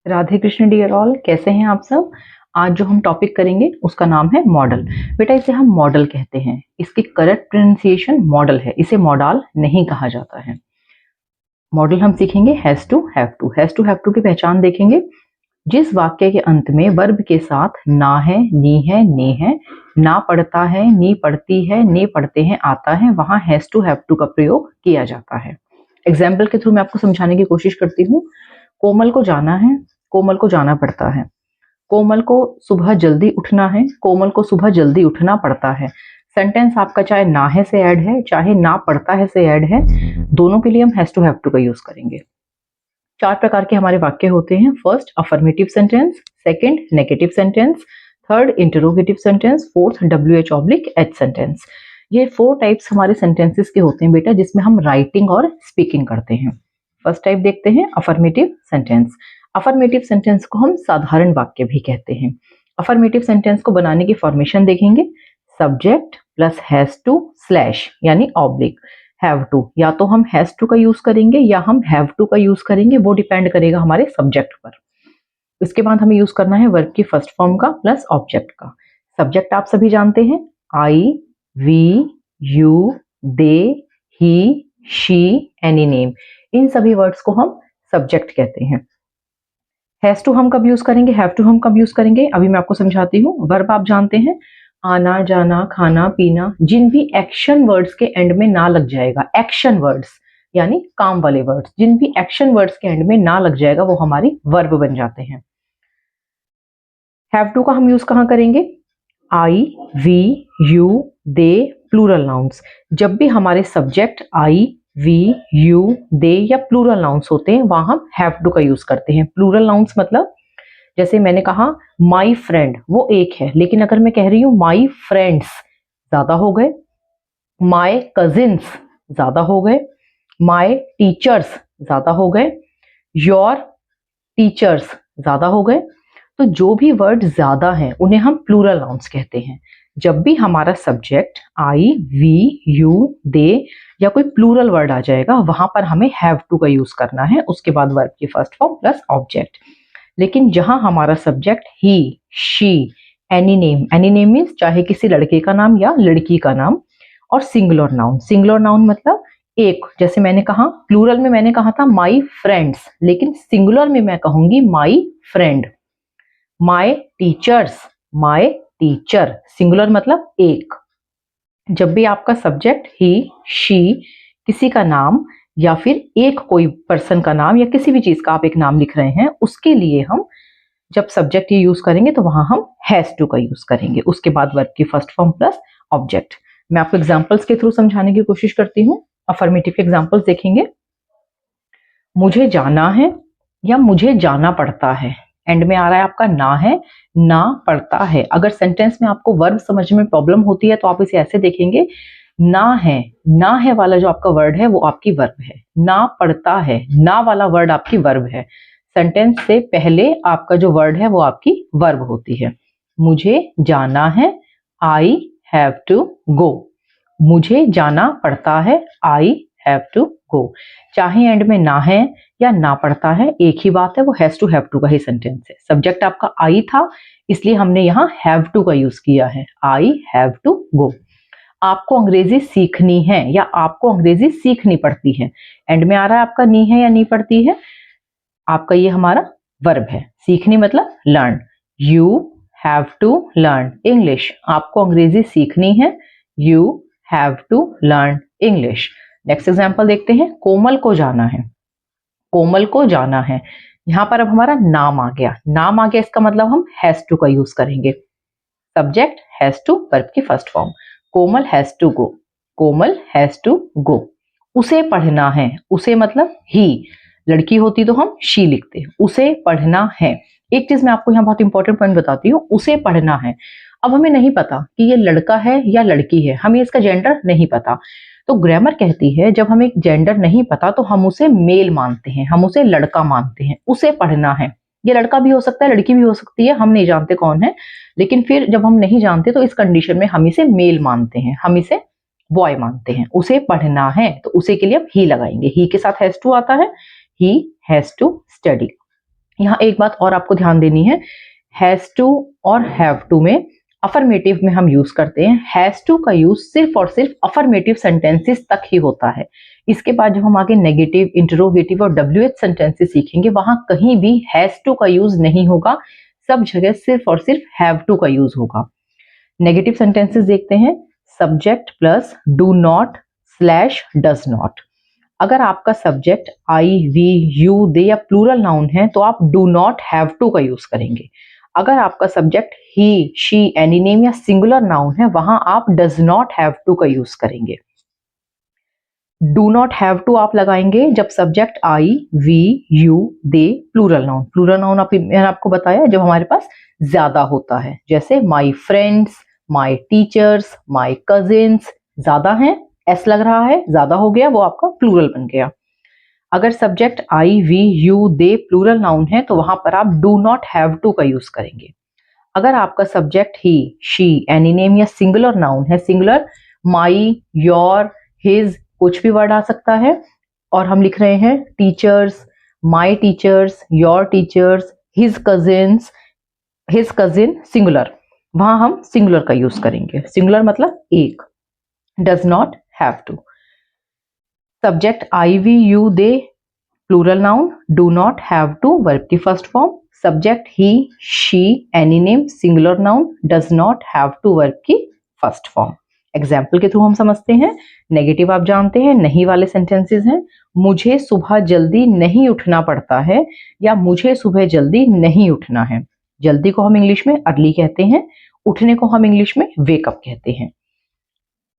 Radhe Krishna dear all, कैसे हैं आप सब। आज जो हम टॉपिक करेंगे उसका नाम है मॉडल। बेटा इसे हम मॉडल कहते हैं, इसकी करेक्ट प्रोनाउंसिएशन मॉडल है, इसे मॉडल नहीं कहा जाता है। मॉडल हम सीखेंगे has to, have to. Has to, have to की पहचान देखेंगे। जिस वाक्य के अंत में वर्ब के साथ ना है, नी है, ने है, ना पढ़ता है, नी पढ़ती है, ने पढ़ते हैं आता है, वहां हैज टू, हैव टू का प्रयोग किया जाता है। एग्जाम्पल के थ्रू मैं आपको समझाने की कोशिश करती हूँ। कोमल को जाना है, कोमल को जाना पड़ता है। कोमल को सुबह जल्दी उठना है, कोमल को सुबह जल्दी उठना पड़ता है। सेंटेंस आपका चाहे ना है से ऐड है, चाहे ना पड़ता है से ऐड है, दोनों के लिए हम हैज टू, हैव टू का यूज करेंगे। 4 प्रकार के हमारे वाक्य होते हैं। First affirmative sentence, second negative sentence, third interrogative sentence, fourth WH/H sentence. ये 4 टाइप्स हमारे सेंटेंसेस के होते हैं बेटा, जिसमें हम राइटिंग और स्पीकिंग करते हैं। फर्स्ट टाइप देखते हैं, अफर्मेटिव सेंटेंस। अफर्मेटिव सेंटेंस को हम साधारण वाक्य भी कहते हैं। अफर्मेटिव सेंटेंस को बनाने की फॉर्मेशन देखेंगे। Subject plus has to slash यानी ऑब्लिक हैव टू। या तो हम हैज टू का यूज करेंगे या हम हैव टू का यूज करेंगे, वो डिपेंड करेगा हमारे सब्जेक्ट पर। इसके बाद हमें यूज करना है वर्ब की फर्स्ट फॉर्म का प्लस ऑब्जेक्ट का। सब्जेक्ट आप सभी जानते हैं, I, we, you, they, he, she, any name. इन सभी वर्ड्स को हम सब्जेक्ट कहते हैं। हैज टू हम कब यूज करेंगे, हैव टू हम कब यूज करेंगे, अभी मैं आपको समझाती हूँ। वर्ब आप जानते हैं, आना, जाना, खाना, पीना। जिन भी एक्शन वर्ड्स के एंड में ना लग जाएगा, एक्शन वर्ड्स यानी काम वाले वर्ड्स, जिन भी एक्शन वर्ड्स के एंड में ना लग जाएगा वो हमारी वर्ब बन जाते हैं। हैव टू का हम यूज कहाँ करेंगे, I, we, you, they, plural nouns. जब भी हमारे subject I, we, you, they या प्लूरल नाउन्स होते हैं, वहां हम हैव टू का यूज करते हैं। प्लूरल नाउन्स मतलब जैसे मैंने कहा माई फ्रेंड, वो एक है, लेकिन अगर मैं कह रही हूं माई फ्रेंड्स, ज्यादा हो गए। माई कजिन्स, ज्यादा हो गए। माई टीचर्स, ज्यादा हो गए। योर टीचर्स, ज्यादा हो गए। तो जो भी वर्ड ज्यादा हैं उन्हें हम प्लूरल नाउन्स कहते हैं। जब भी हमारा subject I, we, you, they या कोई प्लूरल वर्ड आ जाएगा, वहां पर हमें हैव टू का यूज करना है, उसके बाद वर्ब की फर्स्ट फॉर्म प्लस ऑब्जेक्ट। लेकिन जहां हमारा subject he, she, any name means चाहे किसी लड़के का नाम या लड़की का नाम, और सिंगुलर नाउन। सिंगुलर नाउन मतलब एक, जैसे मैंने कहा प्लूरल में मैंने कहा था माई फ्रेंड्स, लेकिन सिंगुलर में मैं कहूंगी my friend. My teachers, my teacher, singular मतलब एक। जब भी आपका सब्जेक्ट ही, शी, किसी का नाम या फिर एक कोई पर्सन का नाम या किसी भी चीज का आप एक नाम लिख रहे हैं, उसके लिए हम जब सब्जेक्ट ये यूज करेंगे तो वहां हम हैज टू का यूज करेंगे, उसके बाद वर्ब की फर्स्ट फॉर्म प्लस ऑब्जेक्ट। मैं आपको एग्जांपल्स के थ्रू समझाने की कोशिश करती हूँ। अफर्मेटिव के एग्जांपल्स देखेंगे। मुझे जाना है या मुझे जाना पड़ता है, एंड में आ रहा है आपका ना है, ना पड़ता है। अगर सेंटेंस में आपको वर्ब समझने में प्रॉब्लम होती है तो आप इसे ऐसे देखेंगे, ना है वाला जो आपका वर्ड है वो आपकी वर्ब है, ना पड़ता है, ना वाला वर्ड आपकी वर्ब है। सेंटेंस से पहले आपका जो वर्ड है वो आपकी वर्ब होती है। मुझे जाना है, आई हैव टू गो। मुझे जाना पड़ता है, आई हैव टू गो। चाहे एंड में ना है या ना पड़ता है, एक ही बात है, वो हैज टू हैव टू का ही सेंटेंस है। सब्जेक्ट आपका आई था, इसलिए हमने यहाँ हैव टू का यूज किया है, आई हैव टू गो। आपको अंग्रेजी सीखनी है या आपको अंग्रेजी सीखनी पड़ती है, एंड में आ रहा है आपका नी है या नी पड़ती है, आपका ये हमारा वर्ब है। सीखनी मतलब learn, you have to learn English. आपको अंग्रेजी सीखनी है, you have to learn English. Next example देखते हैं। कोमल को जाना है, कोमल को जाना है, यहां पर अब हमारा नाम आ गया। नाम आ गया, इसका मतलब हम हैज टू का यूज करेंगे। सब्जेक्ट हैज टू, वर्ब की first form. Komal has to go, Komal has to go. उसे पढ़ना है, उसे मतलब ही, लड़की होती तो हम शी लिखते हैं, उसे पढ़ना है। एक चीज मैं आपको यहाँ बहुत इंपॉर्टेंट पॉइंट बताती हूँ, उसे पढ़ना है। अब हमें नहीं पता कि ये लड़का है या लड़की है, हमें इसका जेंडर नहीं पता, तो ग्रामर कहती है जब हमें जेंडर नहीं पता तो हम उसे मेल मानते हैं, हम उसे लड़का मानते हैं। उसे पढ़ना है, ये लड़का भी हो सकता है, लड़की भी हो सकती है, हम नहीं जानते कौन है, लेकिन फिर जब हम नहीं जानते तो इस कंडीशन में हम इसे मेल मानते हैं, हम इसे बॉय मानते हैं। उसे पढ़ना है तो उसे के लिए हम ही लगाएंगे, ही के साथ हैज टू आता है, ही हैज टू स्टडी। यहाँ एक बात और आपको ध्यान देनी है, हैज टू और हैव टू में अफर्मेटिव में हम यूज करते हैं। हैज टू का यूज सिर्फ और सिर्फ अफर्मेटिव सेंटेंसेस तक ही होता है। इसके बाद जब हम आगे नेगेटिव, इंटरोगेटिव और WH सेंटेंसेस सीखेंगे, वहां कहीं भी हैज टू का यूज नहीं होगा, सब जगह सिर्फ और सिर्फ हैव टू का यूज होगा। नेगेटिव सेंटेंसेस देखते हैं, subject plus do not slash does not. अगर आपका subject I, we, you, they या प्लूरल नाउन है तो आप डू नॉट हैव टू का यूज करेंगे। अगर आपका subject he, she, any name या सिंगुलर नाउन है, वहां आप डज नॉट हैव टू का यूज करेंगे। डू नॉट हैव टू आप लगाएंगे जब subject I, we, you, they, plural noun. Plural noun मैंने आपको बताया जब हमारे पास ज्यादा होता है, जैसे my friends, my teachers, my cousins, ज्यादा है, एस लग रहा है, ज्यादा हो गया, वो आपका प्लूरल बन गया। अगर subject I, we, you, they plural noun है तो वहां पर आप डू नॉट हैव टू का यूज करेंगे। अगर आपका subject he, she, any name या सिंगुलर नाउन है, सिंगुलर माई, योर, हिज, कुछ भी वर्ड आ सकता है, और हम लिख रहे हैं teachers, my teachers, your teachers, his cousins, his cousin, singular, वहां हम सिंगुलर का यूज करेंगे। सिंगुलर मतलब एक। Does not have to. Subject I, we, you, they plural noun, do not have to verb की first form. Subject he, she, any name singular noun, does not have to verb की first form. Example के through हम समझते हैं। Negative आप जानते हैं, नहीं वाले सेंटेंसेस हैं। मुझे सुबह जल्दी नहीं उठना पड़ता है, या मुझे सुबह जल्दी नहीं उठना है। जल्दी को हम इंग्लिश में अर्ली कहते हैं, उठने को हम इंग्लिश में वेकअप कहते हैं।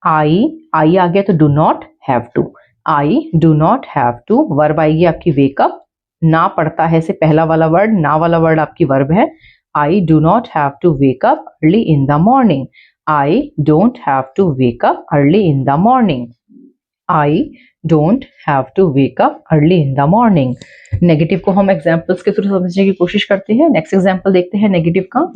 आई आ गया तो do not have to. I do not have to, verb आएगी आपकी वेकअप। ना पड़ता है से पहला वाला वर्ड, ना वाला वर्ड आपकी वर्ब है। I do not have to wake up early in the morning. I don't have to wake up early in the morning. I don't have to wake up early in the morning. Negative को हम examples के through समझने की कोशिश करते हैं। Next example देखते हैं नेगेटिव का।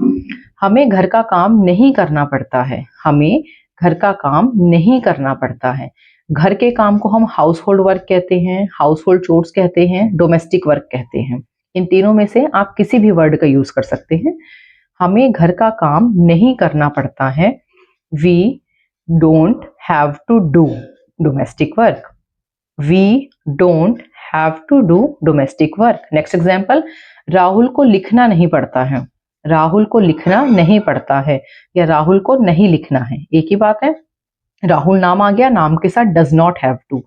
हमें घर का काम नहीं करना पड़ता है। हमें घर का काम नहीं करना पड़ता है। घर के काम को हम हाउस होल्ड वर्क कहते हैं, हाउस होल्ड चोर्स कहते हैं, डोमेस्टिक वर्क कहते हैं। इन तीनों में से आप किसी भी वर्ड का यूज कर सकते हैं। हमें घर का काम नहीं करना पड़ता है। We don't have to do domestic work. We don't have to do domestic work. Next example, Rahul को लिखना नहीं पड़ता है। राहुल को लिखना नहीं पड़ता है, या राहुल को नहीं लिखना है, एक ही बात है। राहुल नाम आ गया, नाम के साथ does not have to.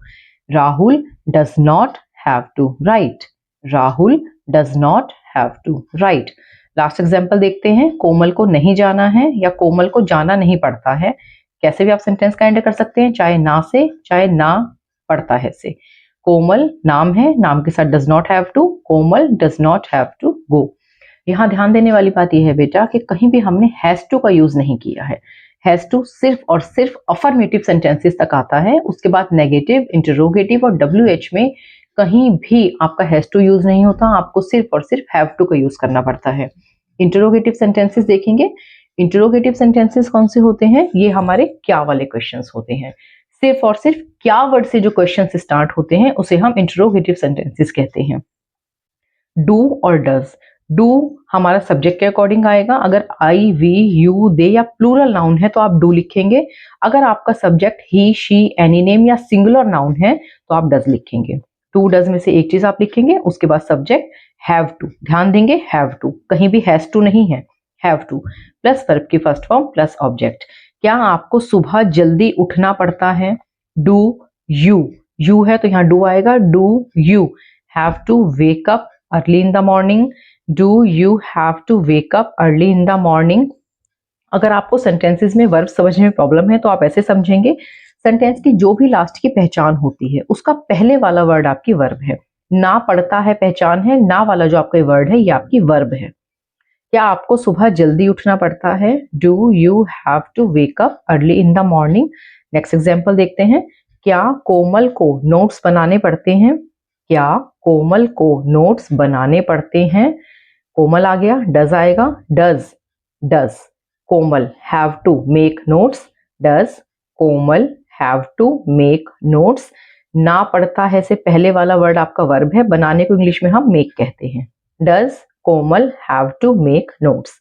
Rahul does not have to write. Rahul does not have to write. Last example देखते हैं। कोमल को नहीं जाना है, या कोमल को जाना नहीं पड़ता है। कैसे भी आप सेंटेंस का एंड कर सकते हैं, चाहे ना से, चाहे ना पड़ता है से। कोमल नाम है, नाम के साथ does not have to. Komal does not have to go. यहाँ ध्यान देने वाली बात यह है बेटा कि कहीं भी हमने हैज टू का यूज नहीं किया है। हैज टू सिर्फ और सिर्फ अफर्मेटिव सेंटेंसेस तक आता है। उसके बाद नेगेटिव, इंटरोगेटिव और WH में कहीं भी आपका हैज टू यूज नहीं होता। आपको सिर्फ और सिर्फ हैव टू का यूज करना पड़ता है। इंटरोगेटिव सेंटेंसेस देखेंगे। इंटरोगेटिव सेंटेंसेस कौन से होते हैं? ये हमारे क्या वाले क्वेश्चंस होते हैं। सिर्फ और सिर्फ क्या वर्ड से जो क्वेश्चन स्टार्ट होते हैं उसे हम इंटरोगेटिव सेंटेंसेस कहते हैं। डू और डज। डू हमारा सब्जेक्ट के अकॉर्डिंग आएगा। अगर आई, वी, यू, दे या प्लूरल नाउन है तो आप डू लिखेंगे। अगर आपका subject he, she, any name या सिंगुलर नाउन है तो आप डज लिखेंगे। टू डज में से एक चीज आप लिखेंगे, उसके बाद सब्जेक्ट हैव टू। ध्यान देंगे, हैव टू, कहीं भी हैज टू नहीं है। हैव टू प्लस वर्ब की फर्स्ट फॉर्म प्लस ऑब्जेक्ट। क्या आपको सुबह जल्दी उठना पड़ता है? डू यू, यू है तो यहाँ डू आएगा। Do you have to wake up early in the morning. Do you have to wake up early in the morning? अगर आपको सेंटेंसेस में वर्ब समझने में प्रॉब्लम है तो आप ऐसे समझेंगे, सेंटेंस की जो भी लास्ट की पहचान होती है उसका पहले वाला वर्ड आपकी वर्ब है। ना पड़ता है पहचान है, ना वाला जो आपका वर्ड है ये आपकी वर्ब है। क्या आपको सुबह जल्दी उठना पड़ता है? Do you have to wake up early in the morning? Next example देखते हैं। क्या कोमल को नोट्स बनाने पड़ते हैं? क्या कोमल को नोट्स बनाने पड़ते हैं? कोमल आ गया, डज आएगा। Does Komal have to make notes. Does Komal have to make notes. ना पड़ता है से पहले वाला वर्ड आपका वर्ब है, बनाने को इंग्लिश में हम मेक कहते हैं। Does Komal have to make notes.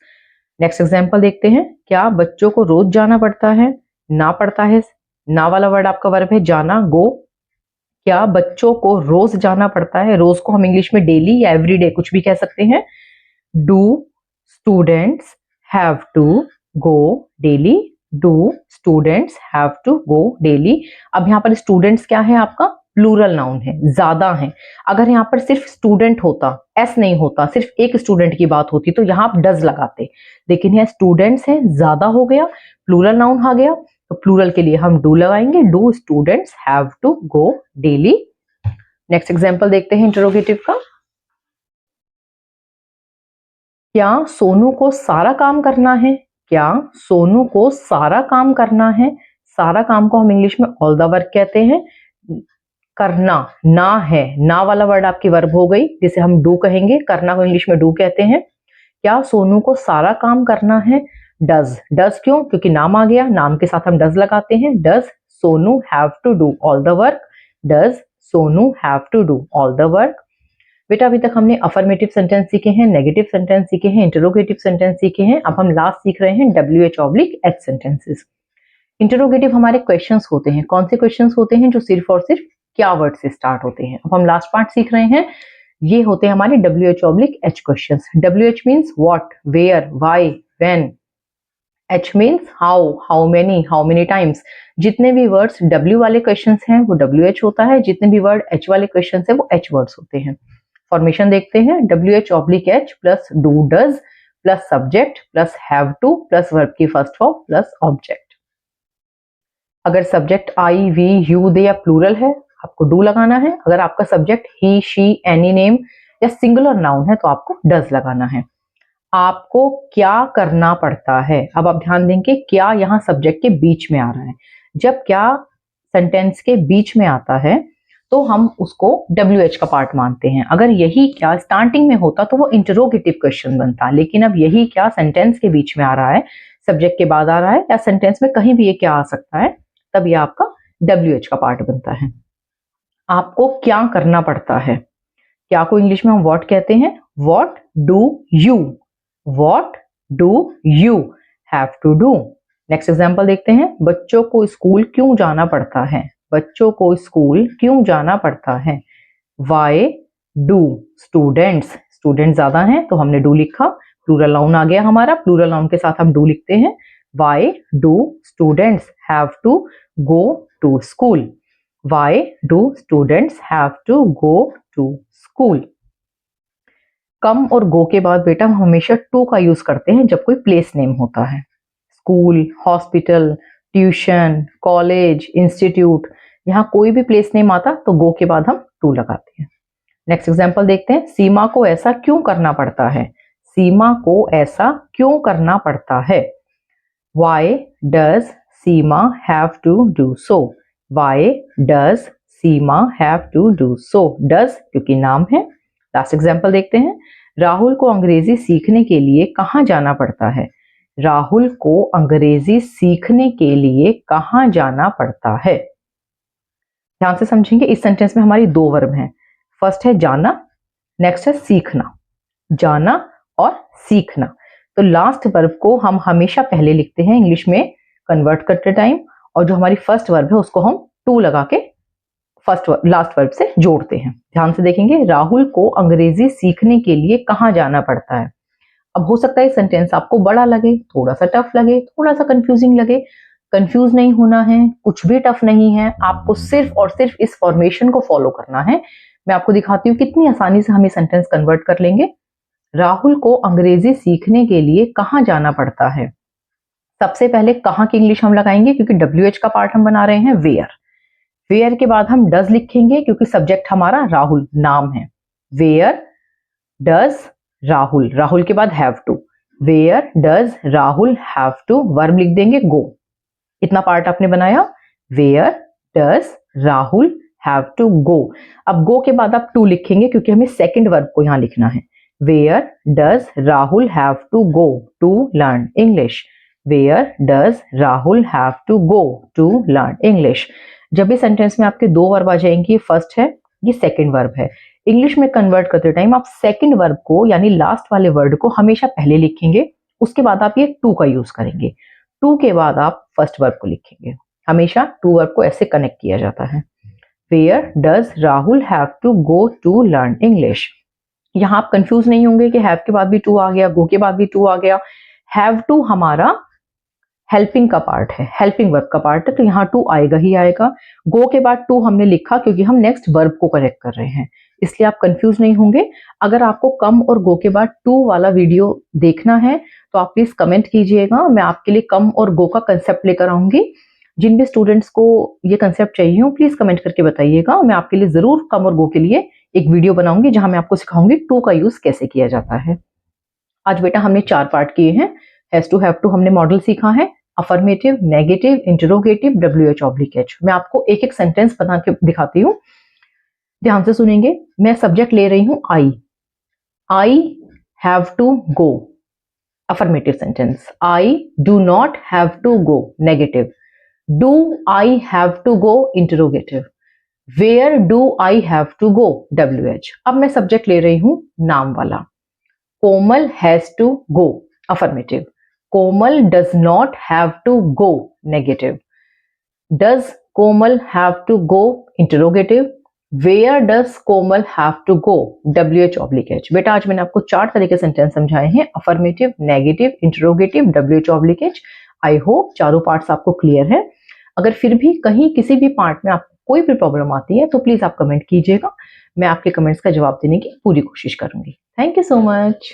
Next example देखते हैं। क्या बच्चों को रोज जाना पड़ता है? ना पड़ता है, ना वाला वर्ड आपका वर्ब है जाना, गो। क्या बच्चों को रोज जाना पड़ता है? रोज को हम इंग्लिश में डेली या एवरीडे कुछ भी कह सकते हैं। Do students have to go daily? Do students have to go daily? अब यहाँ पर स्टूडेंट्स क्या है आपका? प्लूरल नाउन है, ज्यादा है। अगर यहाँ पर सिर्फ स्टूडेंट होता, एस नहीं होता, सिर्फ एक स्टूडेंट की बात होती तो यहाँ आप डज लगाते, लेकिन यहाँ स्टूडेंट्स है, ज्यादा हो गया, प्लूरल नाउन आ गया, तो प्लूरल के लिए हम डू लगाएंगे। Do students have to go daily? Next example देखते हैं इंटरोगेटिव का। क्या सोनू को सारा काम करना है? क्या सोनू को सारा काम करना है? सारा काम को हम इंग्लिश में ऑल द वर्क कहते हैं। करना ना है, ना वाला वर्ड आपकी वर्ब हो गई, जिसे हम डू कहेंगे। करना को इंग्लिश में डू कहते हैं। क्या सोनू को सारा काम करना है? डज। डज क्यों? क्योंकि नाम आ गया, नाम के साथ हम डज लगाते हैं। Does Sonu have to do all the work? Does Sonu have to do all the work? बेटा अभी तक हमने अफर्मेटिव सेंटेंस सीखे हैं, नेगेटिव सेंटेंस सीखे हैं, इंटरोगेटिव सेंटेंस सीखे हैं। अब हम लास्ट सीख रहे हैं WH/H सेंटेंसेस। इंटरोगेटिव हमारे क्वेश्चंस होते हैं। कौन से क्वेश्चंस होते हैं? जो सिर्फ और सिर्फ क्या वर्ड से स्टार्ट होते हैं। अब हम लास्ट पार्ट सीख रहे हैं, ये होते हैं हमारे WH/H questions. WH means what, where, why, when. H means how many times. जितने भी वर्ड्स W वाले क्वेश्चंस हैं वो WH होता है, जितने भी वर्ड H वाले क्वेश्चंस हैं वो H वर्ड्स होते हैं। फॉर्मेशन देखते हैं। WH/H plus do does plus subject plus have two plus verb की फर्स्ट फॉर्म प्लस ऑब्जेक्ट। अगर subject I, we, you, they या प्लूरल है आपको डू लगाना है। अगर आपका subject he, she, any name या सिंगुलर नाउन है तो आपको डज लगाना है। आपको क्या करना पड़ता है? अब आप ध्यान देंगे, क्या यहाँ सब्जेक्ट के बीच में आ रहा है। जब क्या सेंटेंस के बीच में आता है तो हम उसको WH का पार्ट मानते हैं। अगर यही क्या स्टार्टिंग में होता तो वो इंटरोगेटिव क्वेश्चन बनता, लेकिन अब यही क्या सेंटेंस के बीच में आ रहा है, सब्जेक्ट के बाद आ रहा है, या सेंटेंस में कहीं भी ये क्या आ सकता है, तब ये आपका WH का पार्ट बनता है। आपको क्या करना पड़ता है? क्या को इंग्लिश में हम व्हाट कहते हैं। What do you, what do you have to do. Next example देखते हैं। बच्चों को स्कूल क्यों जाना पड़ता है? बच्चों को स्कूल क्यों जाना पड़ता है? वाई डू स्टूडेंट्स, स्टूडेंट ज्यादा हैं तो हमने डू लिखा, प्लूरल नाउन आ गया हमारा, प्लूरल नाउन के साथ हम डू लिखते हैं। Why do students have to go to school? Why do students have to go to school? Come और गो के बाद बेटा हम हमेशा टू का यूज करते हैं जब कोई प्लेस नेम होता है। School, hospital, tuition, college, institute, यहाँ कोई भी प्लेस नेम आता तो गो के बाद हम टू लगाते हैं। नेक्स्ट एग्जांपल देखते हैं। सीमा को ऐसा क्यों करना पड़ता है? सीमा को ऐसा क्यों करना पड़ता है? Why does Seema have to do so? Why does Seema have to do so? Does क्योंकि नाम है। लास्ट एग्जांपल देखते हैं। राहुल को अंग्रेजी सीखने के लिए कहाँ जाना पड़ता है? राहुल को अंग्रेजी सीखने के लिए कहाँ जाना पड़ता है? ध्यान से समझेंगे, इस सेंटेंस में हमारी दो वर्ब हैं। फर्स्ट है जाना, नेक्स्ट है सीखना। जाना और सीखना, तो लास्ट वर्ब को हम हमेशा पहले लिखते हैं इंग्लिश में कन्वर्ट करते टाइम, और जो हमारी फर्स्ट वर्ब है उसको हम टू लगा के लास्ट वर्ब से जोड़ते हैं। ध्यान से देखेंगे। राहुल को अंग्रेजी सीखने के लिए कहाँ जाना पड़ता है? अब हो सकता है सेंटेंस आपको बड़ा लगे, थोड़ा सा टफ लगे, थोड़ा सा कंफ्यूजिंग लगे। कंफ्यूज नहीं होना है, कुछ भी टफ नहीं है, आपको सिर्फ और सिर्फ इस फॉर्मेशन को फॉलो करना है। मैं आपको दिखाती हूँ कितनी आसानी से हम ये सेंटेंस कन्वर्ट कर लेंगे। राहुल को अंग्रेजी सीखने के लिए कहाँ जाना पड़ता है? सबसे पहले कहाँ की इंग्लिश हम लगाएंगे, क्योंकि WH का पार्ट हम बना रहे हैं वेयर। वेयर के बाद हम डज लिखेंगे क्योंकि सब्जेक्ट हमारा राहुल नाम है। वेयर डज राहुल, राहुल के बाद have to. Where does Rahul have to, verb लिख देंगे गो। इतना पार्ट आपने बनाया। Where does Rahul have to go. अब गो के बाद आप टू लिखेंगे क्योंकि हमें सेकंड वर्ब को यहां लिखना है। Where does Rahul have to go to learn English? Where does Rahul have to go to learn English? जब भी सेंटेंस में आपके दो वर्ब आ जाएंगी, फर्स्ट है ये सेकंड वर्ब है। इंग्लिश में कन्वर्ट करते टाइम आप सेकंड वर्ब को यानी लास्ट वाले वर्ड को हमेशा पहले लिखेंगे, उसके बाद आप ये टू का यूज करेंगे, टू के बाद आप फर्स्ट वर्ब को लिखेंगे। हमेशा टू वर्ब को ऐसे कनेक्ट किया जाता है। Where does Rahul have to go to learn English. यहाँ आप कंफ्यूज नहीं होंगे कि हैव के बाद भी टू आ गया, गो के बाद भी टू आ गया। हैव टू हमारा हेल्पिंग का पार्ट है, हेल्पिंग वर्ब का पार्ट है, तो यहाँ टू आएगा ही आएगा। गो के बाद टू हमने लिखा क्योंकि हम नेक्स्ट वर्ब को करेक्ट कर रहे हैं, इसलिए आप कंफ्यूज नहीं होंगे। अगर आपको कम और गो के बाद टू वाला वीडियो देखना है तो आप प्लीज कमेंट कीजिएगा, मैं आपके लिए कम और गो का कंसेप्ट लेकर आऊंगी। जिन भी स्टूडेंट्स को ये कंसेप्ट चाहिए हो प्लीज कमेंट करके बताइएगा, मैं आपके लिए जरूर कम और गो के लिए एक वीडियो बनाऊंगी जहां मैं आपको सिखाऊंगी टू का यूज कैसे किया जाता है। आज बेटा हमने 4 पार्ट किए हैं। हैज टू, हैव टू हमने मॉडल सीखा है, अफर्मेटिव, नेगेटिव, इंटरोगेटिव, WH/H। मैं आपको एक एक सेंटेंस बना के दिखाती हूँ, ध्यान से सुनेंगे। मैं सब्जेक्ट ले रही हूँ I have to go, affirmative sentence. I do not have to go, negative. Do I have to go, interrogative. Where do I have to go, WH। अब मैं सब्जेक्ट ले रही हूं नाम वाला, Komal has to go, affirmative. Komal does not have to go, negative. Does Komal have to go, interrogative. Where does Komal have to go, WH/H। बेटा आज मैंने आपको 4 तरह के सेंटेंस समझाए हैं, affirmative, negative, interrogative, WH/H। I hope चारों पार्ट्स आपको क्लियर है। अगर फिर भी कहीं किसी भी पार्ट में आपको कोई भी प्रॉब्लम आती है तो प्लीज आप कमेंट कीजिएगा, मैं आपके कमेंट्स का जवाब देने की पूरी कोशिश करूंगी। Thank you so much.